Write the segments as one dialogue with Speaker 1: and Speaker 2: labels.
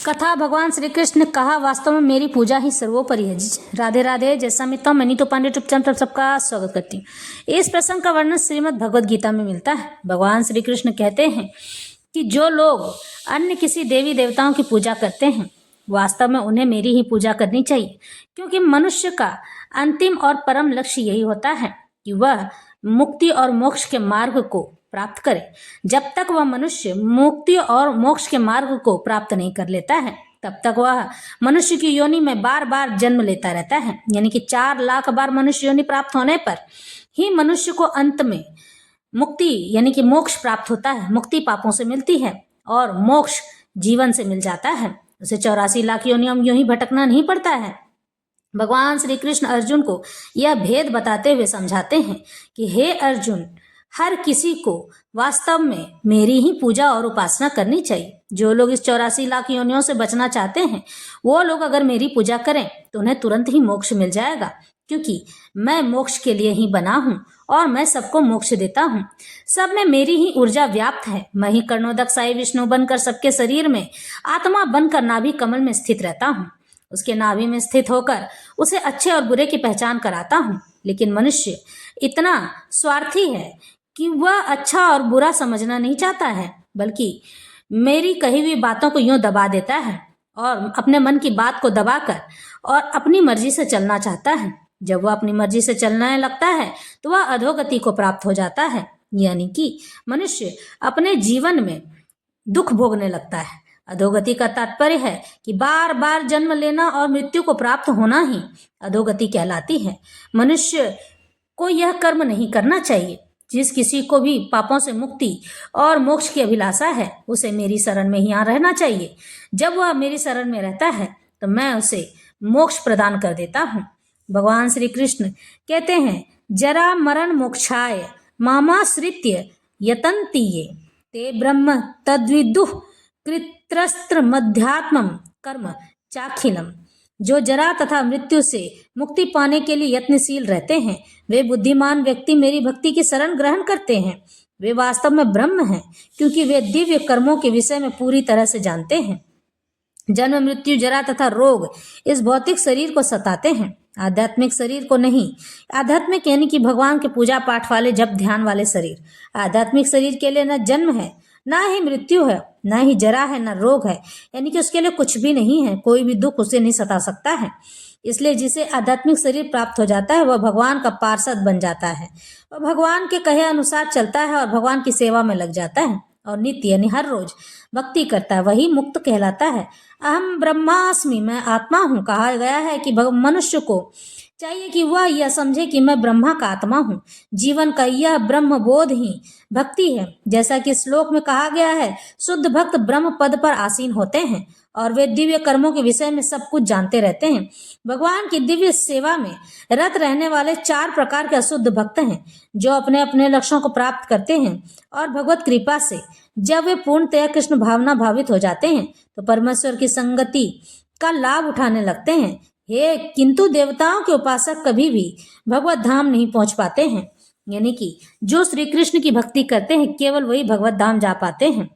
Speaker 1: कथा भगवान श्री कृष्ण ने कहा, वास्तव में मेरी पूजा ही सर्वोपरि है। राधे राधे। जैसा मित्रों, मैं नीतू पांडे चुपचाप तब सबका स्वागत करती हूँ। इस प्रसंग का वर्णन श्रीमद् भगवद गीता में मिलता है। भगवान श्री कृष्ण कहते हैं कि जो लोग अन्य किसी देवी देवताओं की पूजा करते हैं, वास्तव में उन्हें मेरी ही पूजा करनी चाहिए, क्योंकि मनुष्य का अंतिम और परम लक्ष्य यही होता है कि वह मुक्ति और मोक्ष के मार्ग को प्राप्त करे। जब तक वह मनुष्य मुक्ति और मोक्ष के मार्ग को प्राप्त नहीं कर लेता है, तब तक वह मनुष्य की योनि में बार बार जन्म लेता रहता है। यानी कि 4 लाख बार मनुष्य योनि प्राप्त होने पर ही मनुष्य को अंत में मुक्ति यानी कि मोक्ष प्राप्त होता है। मुक्ति पापों से मिलती है और मोक्ष जीवन से मिल जाता है। उसे 84 लाख योनियों में यूं ही भटकना नहीं पड़ता है। भगवान श्री कृष्ण अर्जुन को यह भेद बताते हुए समझाते हैं कि हे अर्जुन, हर किसी को वास्तव में मेरी ही पूजा और उपासना करनी चाहिए। जो लोग इस 84 लाख योनियों से बचना चाहते हैं, वो लोग अगर मेरी पूजा करें तो उन्हें तुरंत ही मोक्ष मिल जाएगा, क्योंकि मैं मोक्ष के लिए ही बना हूँ और मैं सबको मोक्ष देता हूँ। सब में मेरी ही ऊर्जा व्याप्त है। मैं ही कर्णोदक साई विष्णु बनकर सबके शरीर में आत्मा बनकर नाभि कमल में स्थित रहता हूँ। उसके नाभि में स्थित होकर उसे अच्छे और बुरे की पहचान कराता हूँ। लेकिन मनुष्य इतना स्वार्थी है कि वह अच्छा और बुरा समझना नहीं चाहता है, बल्कि मेरी कही हुई बातों को यूं दबा देता है और अपने मन की बात को दबाकर और अपनी मर्जी से चलना चाहता है। जब वह अपनी मर्जी से चलने लगता है तो वह अधोगति को प्राप्त हो जाता है। यानी कि मनुष्य अपने जीवन में दुख भोगने लगता है। अधोगति का तात्पर्य है कि बार बार जन्म लेना और मृत्यु को प्राप्त होना ही अधोगति कहलाती है। मनुष्य को यह कर्म नहीं करना चाहिए। जिस किसी को भी पापों से मुक्ति और मोक्ष की अभिलाषा है, उसे मेरी शरण में ही यहाँ रहना चाहिए। जब वह मेरी शरण में रहता है तो मैं उसे मोक्ष प्रदान कर देता हूँ। भगवान श्री कृष्ण कहते हैं, जरा मरण मोक्षाय मामाश्रित्य यतन्ति ये ते ब्रह्म तद्विदुः कृत्रस्त्र मध्यात्मम कर्म चाखिलम। जो जरा तथा मृत्यु से मुक्ति पाने के लिए यत्नशील रहते हैं, वे बुद्धिमान व्यक्ति मेरी भक्ति की शरण ग्रहण करते हैं। वे वास्तव में ब्रह्म हैं, क्योंकि वे दिव्य कर्मों के विषय में पूरी तरह से जानते हैं। जन्म, मृत्यु, जरा तथा रोग इस भौतिक शरीर को सताते हैं, आध्यात्मिक शरीर को नहीं। आध्यात्मिक यानी कि भगवान के पूजा पाठ वाले जप ध्यान वाले शरीर। आध्यात्मिक शरीर के लिए न जन्म है, ना ही मृत्यु है, ना ही जरा है, ना रोग है। यानी कि उसके लिए कुछ भी नहीं है। कोई भी दुख उसे नहीं सता सकता है। इसलिए जिसे आध्यात्मिक शरीर प्राप्त हो जाता है, वह भगवान का पार्षद बन जाता है। वह भगवान के कहे अनुसार चलता है और भगवान की सेवा में लग जाता है और नित्य यानी हर रोज भक्ति करता है। वही मुक्त कहलाता है। अहम ब्रह्मास्मि, मैं आत्मा हूँ। कहा गया है कि मनुष्य को चाहिए कि वह यह समझे कि मैं ब्रह्मा का आत्मा हूँ। जीवन का यह ब्रह्म बोध ही भक्ति है। जैसा कि श्लोक में कहा गया है, शुद्ध भक्त ब्रह्म पद पर आसीन होते हैं और वे दिव्य कर्मों के विषय में सब कुछ जानते रहते हैं। भगवान की दिव्य सेवा में रत रहने वाले 4 प्रकार के अशुद्ध भक्त हैं, जो अपने अपने लक्ष्यों को प्राप्त करते हैं और भगवत कृपा से जब वे पूर्णतया कृष्ण भावना भावित हो जाते हैं तो परमेश्वर की संगति का लाभ उठाने लगते हैं। किंतु देवताओं के उपासक कभी भी भगवत धाम नहीं पहुंच पाते हैं। यानी कि जो श्री कृष्ण की भक्ति करते हैं, केवल वही भगवत धाम जा पाते हैं।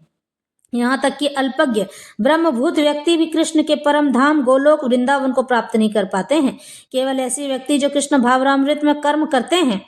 Speaker 1: यहाँ तक कि अल्पज्ञ ब्रह्मभूत व्यक्ति भी कृष्ण के परम धाम गोलोक वृंदावन को प्राप्त नहीं कर पाते हैं। केवल ऐसे व्यक्ति जो कृष्ण भावरामृत में कर्म करते हैं,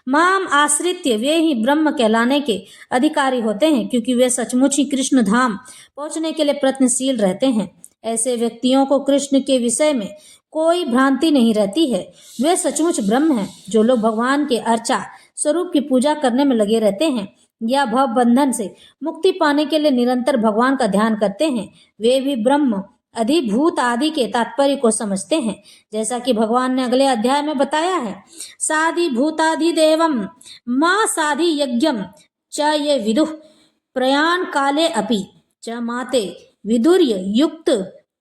Speaker 1: माम आश्रित्य, वे ही ब्रह्म कहलाने के अधिकारी होते हैं, क्योंकि वे सचमुच ही कृष्ण धाम पहुंचने के लिए प्रयत्नशील रहते हैं। ऐसे व्यक्तियों को कृष्ण के विषय में कोई भ्रांति नहीं रहती है। वे सचमुच ब्रह्म हैं। जो लोग भगवान के अर्चा स्वरूप की पूजा करने में लगे रहते हैं या भव बंधन से मुक्ति पाने के लिए निरंतर भगवान का ध्यान करते हैं, वे भी ब्रह्म अधिभूत आदि के तात्पर्य को समझते हैं। जैसा कि भगवान ने अगले अध्याय में बताया है, साधि भूताधि देवम मां साधि यज्ञम च ये विदुः प्रयाण काले अपि च माते विदुर्य युक्त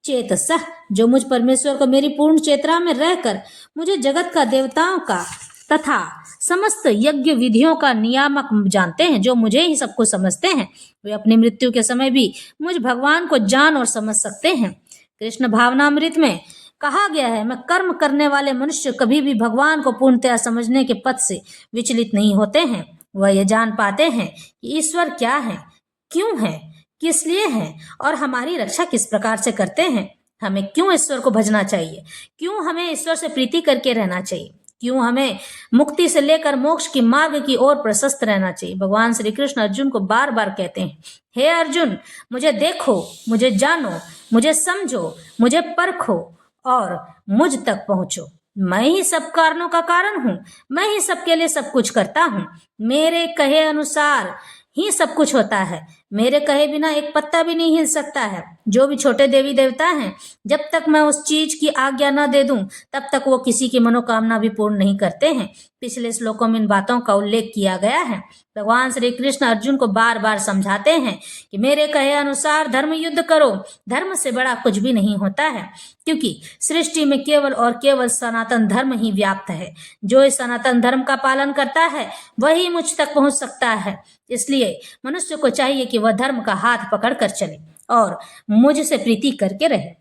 Speaker 1: चेतसः। जो मुझ परमेश्वर को मेरी पूर्ण चेतना में रहकर मुझे जगत का, देवताओं का तथा समस्त यज्ञ विधियों का नियामक जानते हैं, जो मुझे ही सब कुछ समझते हैं, वे अपनी मृत्यु के समय भी मुझ भगवान को जान और समझ सकते हैं। कृष्ण भावनामृत में कहा गया है, मैं कर्म करने वाले मनुष्य कभी भी भगवान को पूर्णतया समझने के पथ से विचलित नहीं होते हैं। वह यह जान पाते हैं कि ईश्वर क्या है, क्यों है, किस लिए हैं और हमारी रक्षा किस प्रकार से करते हैं। हमें क्यों ईश्वर को भजना चाहिए, क्यों हमें ईश्वर से प्रीति करके रहना चाहिए, क्यों हमें मुक्ति से लेकर मोक्ष की मार्ग की ओर प्रशस्त रहना चाहिए। भगवान श्री कृष्ण अर्जुन को बार बार कहते हैं, हे अर्जुन, मुझे देखो, मुझे जानो, मुझे समझो, मुझे परखो और मुझ तक पहुंचो। मैं ही सब कारणों का कारण हूँ, मैं ही सबके लिए सब कुछ करता हूँ। मेरे कहे अनुसार ही सब कुछ होता है, मेरे कहे बिना एक पत्ता भी नहीं हिल सकता है। जो भी छोटे देवी देवता हैं, जब तक मैं उस चीज की आज्ञा न दे दूं, तब तक वो किसी की मनोकामना भी पूर्ण नहीं करते हैं। पिछले श्लोकों में इन बातों का उल्लेख किया गया है। भगवान श्री कृष्ण अर्जुन को बार बार समझाते हैं कि मेरे कहे अनुसार धर्म युद्ध करो, धर्म से बड़ा कुछ भी नहीं होता है, क्योंकि सृष्टि में केवल और केवल सनातन धर्म ही व्याप्त है। जो इस सनातन धर्म का पालन करता है वही मुझ तक पहुंच सकता है। इसलिए मनुष्य को चाहिए कि वह धर्म का हाथ पकड़कर चले और मुझसे प्रीति करके रहे।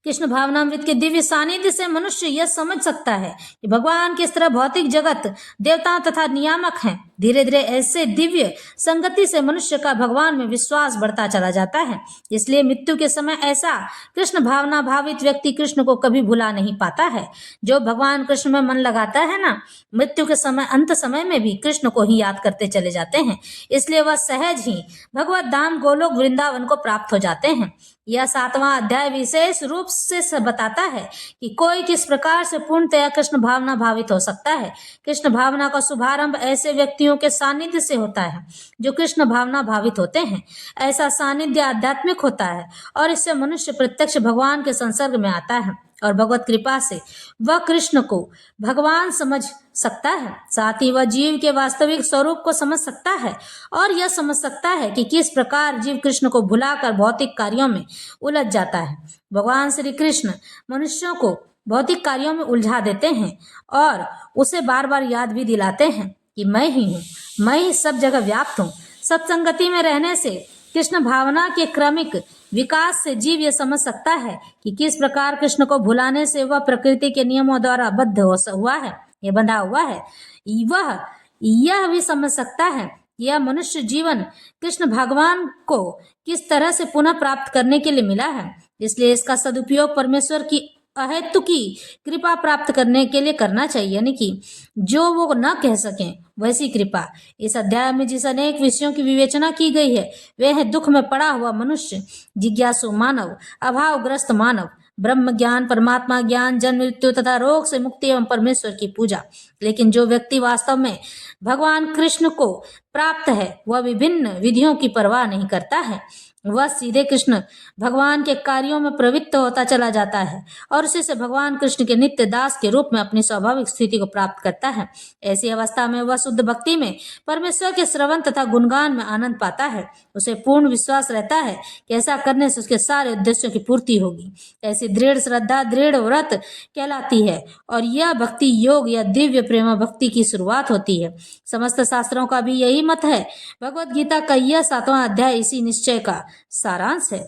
Speaker 1: कृष्ण भावनामृत के दिव्य सानिध्य से मनुष्य यह समझ सकता है कि भगवान किस तरह भौतिक जगत देवताओं तथा नियामक हैं। धीरे धीरे ऐसे दिव्य संगति से मनुष्य का भगवान में विश्वास बढ़ता चला जाता है। इसलिए मृत्यु के समय ऐसा कृष्ण भावना भावित व्यक्ति कृष्ण को कभी भुला नहीं पाता है। जो भगवान कृष्ण में मन लगाता है ना, मृत्यु के समय अंत समय में भी कृष्ण को ही याद करते चले जाते हैं। इसलिए वह सहज ही भगवत धाम गोलोक वृंदावन को प्राप्त हो जाते हैं। यह 7वां अध्याय विशेष रूप से बताता है कि कोई किस प्रकार से पूर्णतया कृष्ण भावना भावित हो सकता है। कृष्ण भावना का शुभारंभ ऐसे व्यक्तियों के सानिध्य से होता है जो कृष्ण भावना भावित होते हैं। ऐसा सानिध्य आध्यात्मिक होता है और इससे मनुष्य प्रत्यक्ष भगवान के संसर्ग में आता है और भगवत कृपा से वह कृष्ण को भगवान समझ सकता है। साथ ही वह जीव के वास्तविक स्वरूप को समझ सकता है और यह समझ सकता है कि किस प्रकार जीव कृष्ण को भुलाकर भौतिक कार्यों में उलझ जाता है। भगवान श्री कृष्ण मनुष्यों को भौतिक कार्यों में उलझा देते हैं और उसे बार बार याद भी दिलाते हैं कि मैं ही हूँ, मैं ही सब जगह व्याप्त हूँ। सत्संगति में रहने से कृष्ण भावना के क्रमिक विकास से जीव यह समझ सकता है कि किस प्रकार कृष्ण को भुलाने से वह प्रकृति के नियमों द्वारा बद्ध हुआ है, यह बंधा हुआ है। वह यह भी समझ सकता है कि यह मनुष्य जीवन कृष्ण भगवान को किस तरह से पुनः प्राप्त करने के लिए मिला है। इसलिए इसका सदुपयोग परमेश्वर की अहेतु की कृपा प्राप्त करने के लिए करना चाहिए, यानी कि जो वो न कह सकें वैसी कृपा। इस अध्याय में जिस अनेक विषयों की विवेचना की गई है वे है दुख में पड़ा हुआ मनुष्य, जिज्ञासु मानव, अभावग्रस्त मानव, ब्रह्म ज्ञान, परमात्मा ज्ञान, जन्म मृत्यु तथा रोग से मुक्ति एवं परमेश्वर की पूजा। लेकिन जो व्यक्ति वास्तव में भगवान कृष्ण को प्राप्त है वह विभिन्न विधियों की परवाह नहीं करता है। वह सीधे कृष्ण भगवान के कार्यों में प्रवृत्त होता चला जाता है और उसी से भगवान कृष्ण के नित्य दास के रूप में अपनी स्वाभाविक स्थिति को प्राप्त करता है। ऐसी अवस्था में वह शुद्ध भक्ति में परमेश्वर के श्रवण तथा गुणगान में आनंद पाता है। उसे पूर्ण विश्वास रहता है कि ऐसा करने से उसके सारे उद्देश्यों की पूर्ति होगी। ऐसी दृढ़ श्रद्धा दृढ़ व्रत कहलाती है और यह भक्ति योग या दिव्य प्रेम भक्ति की शुरुआत होती है। समस्त शास्त्रों का भी यही मत है। भगवत गीता का यह 7वां अध्याय इसी निश्चय का सारांश है।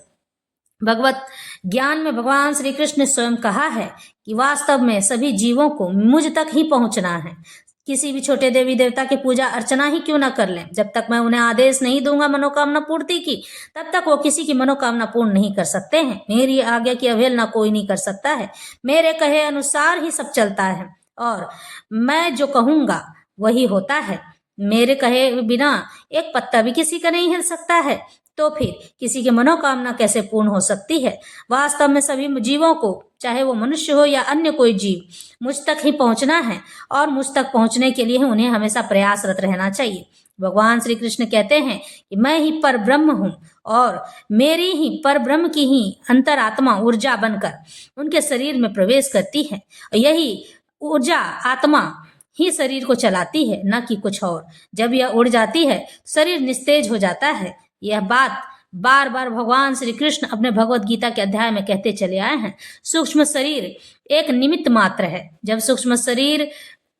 Speaker 1: भगवत ज्ञान में भगवान श्री कृष्ण ने स्वयं कहा है कि वास्तव में सभी जीवों को मुझ तक ही पहुंचना है। किसी भी छोटे देवी देवता की पूजा अर्चना ही क्यों न कर लें, जब तक मैं उन्हें आदेश नहीं दूंगा मनोकामना पूर्ति की, तब तक वो किसी की मनोकामना पूर्ण नहीं कर सकते हैं। मेरी आज्ञा की अवहेलना कोई नहीं कर सकता है। मेरे कहे अनुसार ही सब चलता है और मैं जो कहूंगा वही होता है। मेरे कहे बिना एक पत्ता भी किसी का नहीं हिल सकता है। तो फिर किसी की मनोकामना कैसे पूर्ण हो सकती है। वास्तव में सभी जीवों को, चाहे वो मनुष्य हो या अन्य कोई जीव, मुझ तक ही पहुंचना है और मुझ तक पहुंचने के लिए उन्हें हमेशा प्रयासरत रहना चाहिए। भगवान श्री कृष्ण कहते हैं कि मैं ही पर ब्रह्म हूँ और मेरी ही पर ब्रह्म की ही अंतरात्मा ऊर्जा बनकर उनके शरीर में प्रवेश करती है और यही ऊर्जा आत्मा ही शरीर को चलाती है, न कि कुछ और। जब यह उड़ जाती है शरीर निस्तेज हो जाता है। यह बात बार बार भगवान श्री कृष्ण अपने भगवत गीता के अध्याय में कहते चले आए हैं। सूक्ष्म शरीर एक निमित्त मात्र है। जब सूक्ष्म शरीर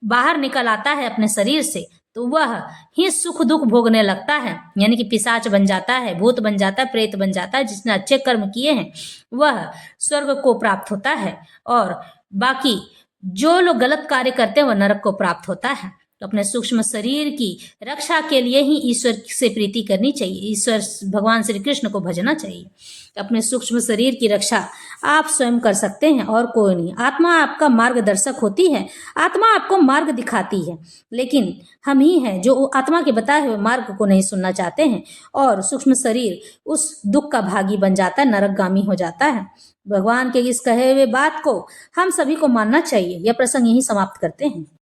Speaker 1: बाहर निकल आता है अपने शरीर से तो वह ही सुख दुख भोगने लगता है, यानी कि पिशाच बन जाता है, भूत बन जाता है, प्रेत बन जाता है। जिसने अच्छे कर्म किए हैं वह स्वर्ग को प्राप्त होता है और बाकी जो लोग गलत कार्य करते हैं वह नरक को प्राप्त होता है। अपने सूक्ष्म शरीर की रक्षा के लिए ही ईश्वर से प्रीति करनी चाहिए, ईश्वर भगवान श्री कृष्ण को भजना चाहिए। अपने सूक्ष्म शरीर की रक्षा आप स्वयं कर सकते हैं और कोई नहीं। आत्मा आपका मार्गदर्शक होती है, आत्मा आपको मार्ग दिखाती है, लेकिन हम ही हैं जो आत्मा के बताए हुए मार्ग को नहीं सुनना चाहते हैं और सूक्ष्म शरीर उस दुख का भागी बन जाता है, नरकगामी हो जाता है। भगवान के इस कहे हुए बात को हम सभी को मानना चाहिए। यह प्रसंग यहीं समाप्त करते हैं।